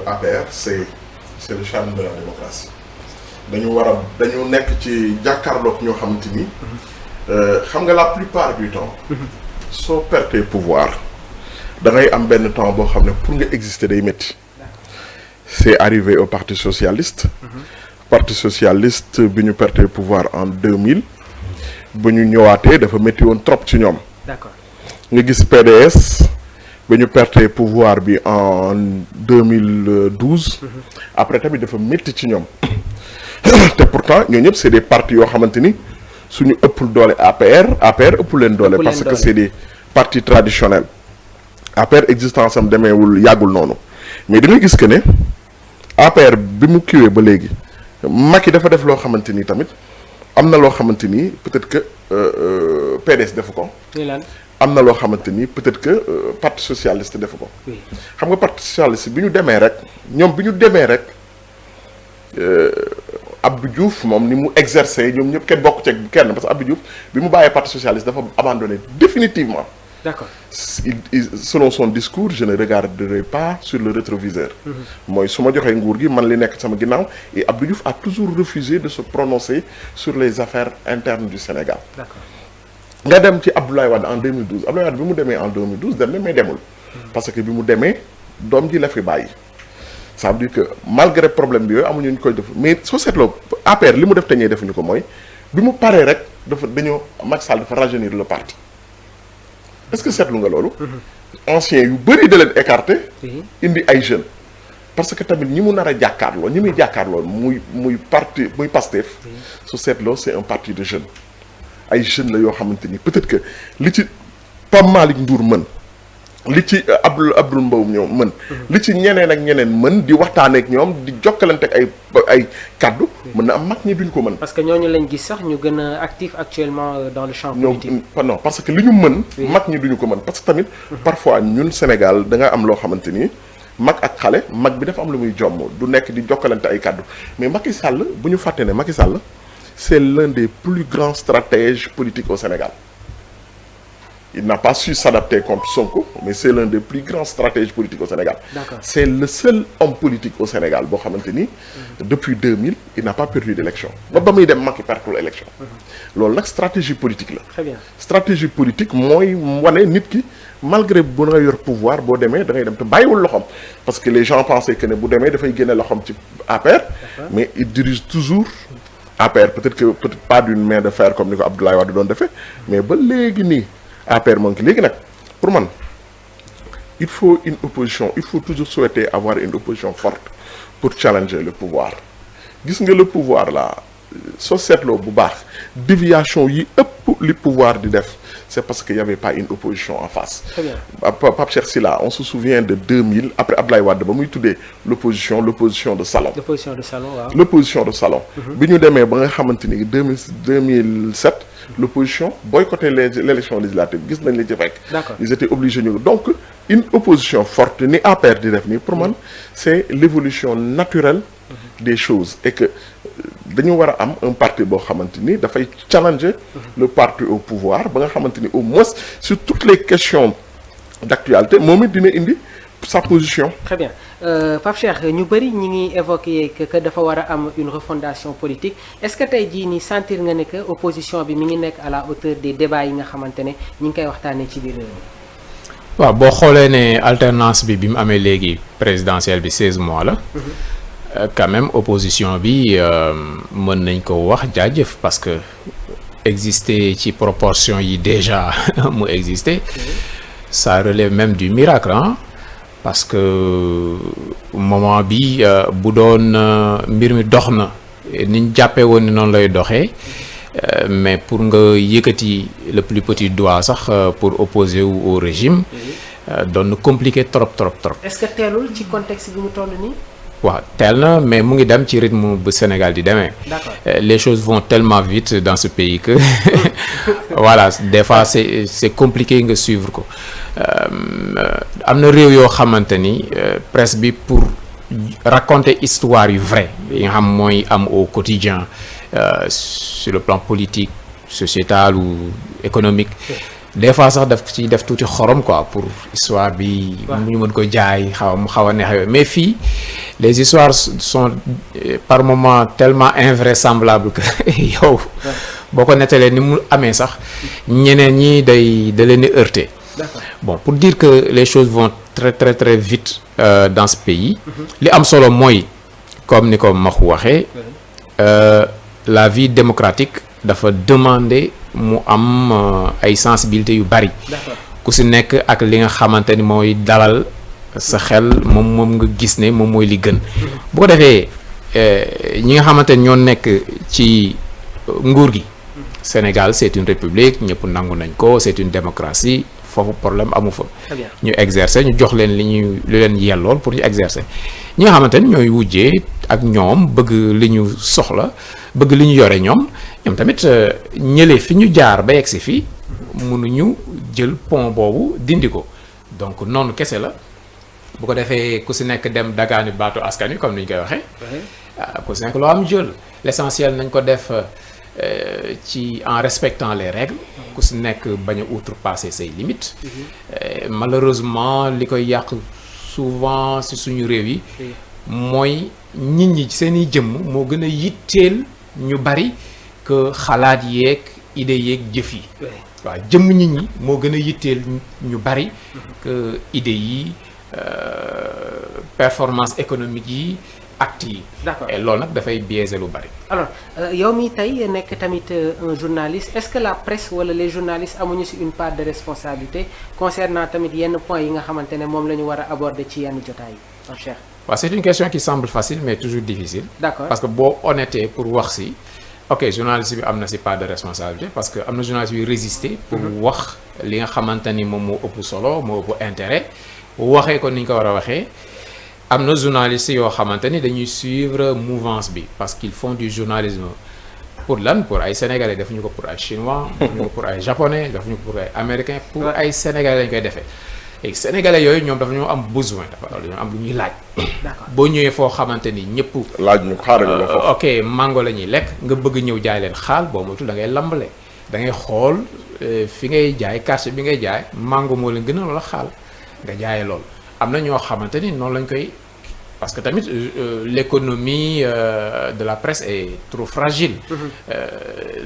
APR c'est le charme de la démocratie dañu nekk ci jàkkaarloog ñoo xamante ni xam nga la plupart du temps soo perdee pouvoir da ngay am benn temps boo xam ne pour nga exister day métti. C'est arrivé au Parti socialiste. Parti socialiste bi ñu perdee pouvoir en 2000 ba ñu ñëwaatee dafa métti woon trop ci ñoom. D'accord. nga gis PDS ba ñu perdee pouvoir bi en 2012. Après tamit dafa métti ci ñoom te pourtant ñoo ñëpp c'est des partis yoo xamante ni suñu ëppul doole APR ëpp leen doole. parce que c'est des partis traditionnels. APR existence am demeewul yàggul noonu mais da nga gis que ne APR bi mu kiwee ba léegi Macky dafa def loo xamante ni tamit am na loo xamante ni peut-être que PDS defu ko. am na loo xamante ni peut-être que parti socialiste defu ko. xam nga parti socialiste bi ñu demee rek ñoom bi ñu demee rek Abdou Diouf moom ni mu exercer ñoom ñëpp kenn bokk ci kenn parce que Abdou Diouf bi mu bàyyee parti socialiste dafa abandonné définitivement. D'accord. Selon son discours je ne regarderai pas sur le rétroviseur. mooy su ma joxee nguur gi man li nekk sama ginnaaw et Abdou Diouf a toujours refusé de se prononcer sur les affaires internes du Sénégal. D'accord. nga dem ci Abdoulaye Wade en 2012 Abdoulaye Wade bi mu demee en 2012 dem na mais demul. parce que bi mu demee doom ji la fi bàyyi. ça veut dire que malgré problème bi yooyu amuñu ñu koy def mais soo seetloo APR li mu def te ñee defuñu ko mooy bi mu paree rek dañoo Macky Sall dafa rajeunir le parti. est-ce que seetlu nga loolu. anciens yu bëri da leen écarté. indi ay jeunes. parce que tamit ñi mu nar a jàkkaarloo ñi muy jàkkaarloo muy parti muy Pastef. su seetloo c'est un parti de jeunes. ay jeunes la yoo xamante ni peut-être que li ci Pape Malick Ndour mën li ci Abdoul Mbow ñoom mën. li ci ñeneen ak ñeneen mën di waxtaanee ak ñoom di jokkalante ak ay kaddu. mën na am mag ñi duñ ko mën. parce que ñooñu lañ gis sax ñu gën a actif actuellement dans le champ politique. non parce que li ñu mën. mag ñi duñu ko mën parce que tamit. parfois ñun Sénégal da nga am loo xamante ni mag ak xale mag bi dafa am lu muy jomm du nekk di jokkalante ay kaddu mais Macky Sall bu ñu fàtte ne Macky Sall c'est l'un des plus grands stratèges politiques au Sénégal. Il n'a pas su s'adapter contre Sonko, mais c'est l'un des plus grands stratèges politiques au Sénégal. D'accord. C'est le seul homme politique au Sénégal boo xamante ni depuis 2000 il n'a pas perdu d'élection. ba muy dem Macky perdul élection. loolu nag stratégie politique la. Très bien. stratégie politique mooy wane nit ki malgré bu nga yor pouvoir boo demee da ngay dem te bàyyiwul loxoom parce que les gens pensaient que ne bu demee dafay génne loxoom ci APR. mais il dirige toujours APR peut-être pas d'une main de fer comme ni ko Abdoulaye Wade doon defee mais ba léegi nii. APR moom ki léegi nag pour man il faut une opposition il faut toujours souhaiter avoir une opposition forte pour challenger le pouvoir gis nga le pouvoir là soo seetloo bu baax déviation yi ëpp li pouvoir di def c'est parce qu'il y avait pas une opposition en face. Très bien. Pape Cheikh Sylla on se souvient de 2000 après Abdoulaye Wade ba muy tuddee l'opposition de salon. L'opposition de salon waaw. L'opposition de salon. bi ñu demee ba nga xamante ni 2007. L'opposition boycottait l'élection législative gis nañ li ci fekk. D'accord. Ils étaient obligés ñu donc une opposition forte ni APR di def nii pour man c'est l'évolution naturelle des choses et que dañu war a am un parti boo xamante ni dafay challenger le parti au pouvoir ba nga xamante ni au moins sur toutes les questions d'actualité moom it dina indi sa position. Très bien. Pape Cheikh ñu bëri ñi ngi évoquer que dafa war a am une refondation politique est-ce que tey jii nii sentir nga ne que opposition bi mi ngi nekk à la hauteur des débats yi nga xamante ne ñi ngi koy waxtaanee ci biir réew mi. waaw boo xoolee ne alternance bi mu amee léegi présidentielle bi 16 mois la. quand même opposition bi mën nañ ko wax jaajëf parce que exister ci proportion yi déjà mu exister ça relève même du miracle hein. Parce que moment bi bu doon mbir mi dox na niñ jàppee woon ni noonu lay doxee mais pour nga yëkkati le plus petit doigt sax pour opposer wu au régime doon compliqué trop. Est-ce que teelul ci contexte bi mu toll nii. waaw teel na mais mu ngi dem ci rythme bu Sénégal di demee. D'accord. Les choses vont tellement vite dans ce pays que voilà des fois c'est compliqué nga suivre ko am na réew yoo xamante ni presse bi pour raconter histoire yu vrai yi nga xam mooy am au quotidien sur le plan politique sociétal ou économique des fois sax daf ci def tuuti xorom quoi pour histoire bi. ñu mën ko jaay mu xaw a neex mais fii les histoires sont par moments tellement invraisemblables que yow. boo ko nettalee ni mu amee sax ñeneen ñi da leen di heurter. Bon, pour dire que les choses vont très très très vite dans ce pays. li am solo mooy comme ni ko Maxu waxee la vie démocratique dafa demander mu am ay sensibilité yu bari. ku si nekk ak li nga xamante ni mooy dalal sa xel moom nga gis ne moom mooy li gën. bu ko defee ñi nga xamante ni ñoo nekk ci nguur gi. Sénégal c'est une république ñëpp nangu nañ ko c'est une démocratie foofu problème amu fa. ñu exercer ñu jox leen li leen yellool pour ñu exercer ñi nga xamante ni ñooy wujjee ak ñoom bëgg li ñu soxla bëgg li ñu yore ñoom tamit ñële fi ñu jaar ba yegsi fii mënuñu jël pont boobu dindi ko donc noonu kese la bu ko defee ku si nekk dem dagaani baatu askan wi comme ni ñu koy waxee. ku si nekk loo am jël l'essentiel nañ ko def. ci en respectant les règles ku si nekk bañ a outrepasser say limites. Malheureusement li koy yàq souvent si suñu réew yi mooy nit ñi seeni jëmm moo gën a yitteel ñu bari que xalaat yeeg idée yeeg jëf yi. waaw jëmm nit ñi moo gën a yitteel ñu bari que idée yi performance économique yi. acte yi. D'accord. Et loolu nag dafay biaiser lu bari. Alors yow mi tey nekk tamit un journaliste est-ce que la presse wala les journalistes amuñu ci une part de responsabilité concernant tamit yenn points yi nga xamante ne moom la ñu war a aborder ci yenn jotaay yi cher. waaw c'est une question qui semble facile mais toujours difficile. D'accord. Parce que boo honnêté pour wax ci ok journaliste bi am na ci part de responsabilité parce que am na journaliste yu résister. pour wax li nga xamante ni moom moo ëpp solo moo ëpp intérêt waxee ko ni ñu ko war a waxee. am na journalistes yoo xamante ni dañuy suivre mouvance bi parce qu'ils font du journalisme pour lan pour ay sénégalais defuñu ko pour ay chinois. defuñu ko pour ay japonais defuñu ko pour ay américains. pour ay sénégalais lañ koy defee. et sénégalais yooyu ñoom dafa ñoo am besoin dañoo am lu ñuy laaj. d'accord boo ñëwee foo xamante ni ñëpp. laaj ñu xaaral la foofu. ok mango la ñuy lekk nga bëgg ñëw jaay leen xaal boo moytuwul da ngay lambale da ngay xool fi ngay jaay quartier bi ngay jaay mango moo leen gën a loola xaal nga jaayee loolu am na ñoo xamante ni noonu lañ koy. Parce que tamit l'économie de la presse est trop fragile.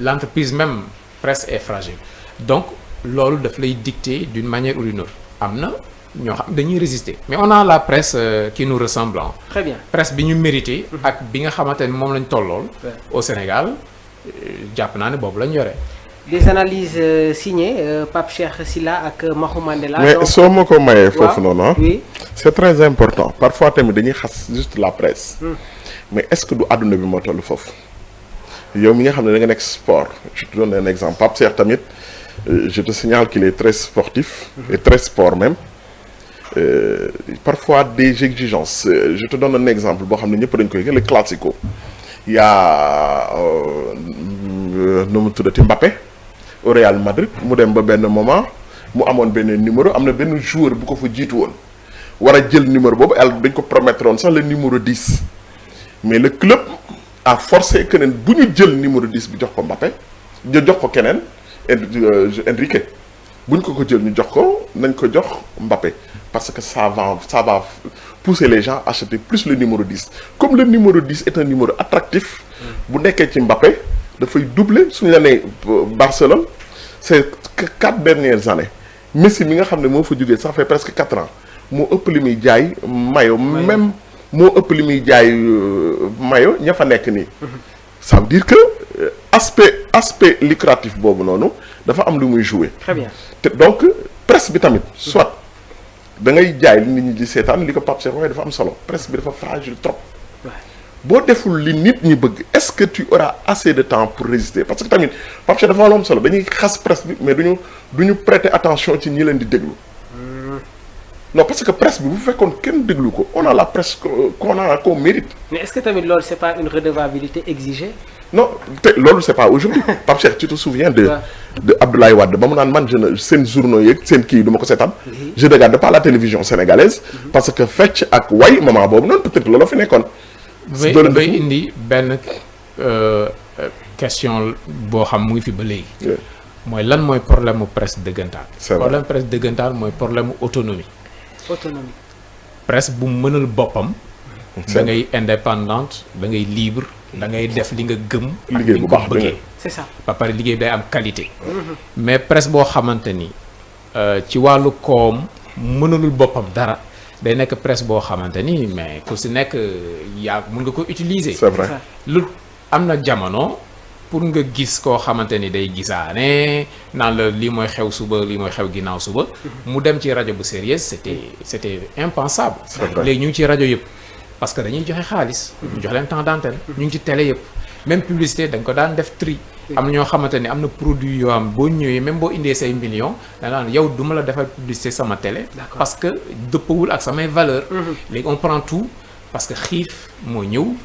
L'entreprise même presse est fragile. Donc loolu daf lay dicter d'une manière ou d'une autre am na ñoo xam dañuy résister mais on a la presse qui nous ressemble. Très bien presse bi ñu mérité. ak bi nga xamante ni moom lañ tollool. au Sénégal jàpp naa ne boobu lañ yore. Des analyses signées Pape Cheikh Sylla ak Maxu Mandela. mais soo ma ko mayee foofu noonu oui. c'est très important parfois tamit dañuy xas juste la presse. mais est-ce que du àdduna bi moo toll foofu. yow mi nga xam ne da nga nekk sport je te donne un exemple Pape Cheikh tamit je te signale qu'il est très sportif. et très sport même. Parfois des exigences je te donne un exemple boo xam ne ñëpp dañ koy le classico. Il y a nu mu tuddati Mbappé. au Real Madrid mu dem ba benn moment mu amoon benn numéro am na benn joueur bu ko fa jiitu woon war a jël numéro boobu yàlla dañ ko promettre woon sax le numéro 10 mais le club a forcé que ne bu ñu jël numéro 10 bi jox ko Mbappé jox ko keneen Enrique bu ñu ko jël ñu jox ko nañ ko jox Mbappé parce que ça va pousser les gens à acheter plus le numéro 10 comme le numéro 10 est un numéro attractif bu nekkee ci Mbappé dafay doubler suñu la nee Barcelone c'est 4 dernières années Messi mi nga xam ne moo fa jógee ça fait presque 4 ans moo ëpp li muy jaay maillot même moo ëpp li muy jaay maillot ña fa nekk nii ça veut dire que aspect lucratif boobu noonu dafa am lu muy jouer. Très bien. te donc presse bi tamit soit da ngay jaay li nit ñi di seetaan li ko Pape Cheikh waxee dafa am solo presse bi dafa fragile trop. boo deful li nit ñi bëgg est-ce que tu auras assez de temps pour résister parce que tamit Pape Cheikh dafa am solo dañuy xas presse bi mais duñu prêter attention ci ñi leen di déglu. non parce que presse bi bu fekkoon kenn déglu ko on a la presse qu'on mérite. mais est-ce que tamit loolu c'est pas une redevabilité exigée. non te loolu c'est pas aujourd'hui Pape Cheikh tu te souviens de Abdoulaye Wade ba mu naan man seen journaux yeeg seen kii du ma ko seetaan. je regarde pas la télévision sénégalaise. parce que fecc ak way moment boobu noonu peut-être loolu fi nekkoon. bay indi benn question boo xam mu ngi fi ba léegi. mooy lan mooy problème mu presse dëggantaan. C'est vrai. problème presse dëggantaan mooy problème mu autonomie. autonomie. presse bu mënal boppam. da ngay indépendante da ngay libre da ngay def li nga gëm. ak liggéey li bu nga baax ko bëggee. c'est ça. ba pare liggéey day am qualité. mais presse boo xamante ni ci wàllu koom mënalul boppam dara day nekk presse boo xamante ni mais ku si nekk yaa mun nga ko utiliser. c'est vrai. lu am na jamono pour nga gis koo xamante ni day gisaane naan la lii mooy xew suba lii mooy xew ginnaaw suba. mu dem ci rajo bu sérieuse c'était impensable. C'est vrai. léegi ñu ngi ci rajo yëpp parce que dañuy joxe xaalis. ñu jox leen temps d'antenne. ñu ngi ci télé yëpp même publicité dañ ko daan def tri. am na ñoo xamante ni am na produit yoo am boo ñëwee même boo indee say millions da naan yow du ma la defal publicité sama télé. D'accord. parce que dëppawul ak samay valeur léegi on prend tout parce que xiif moo ñëw.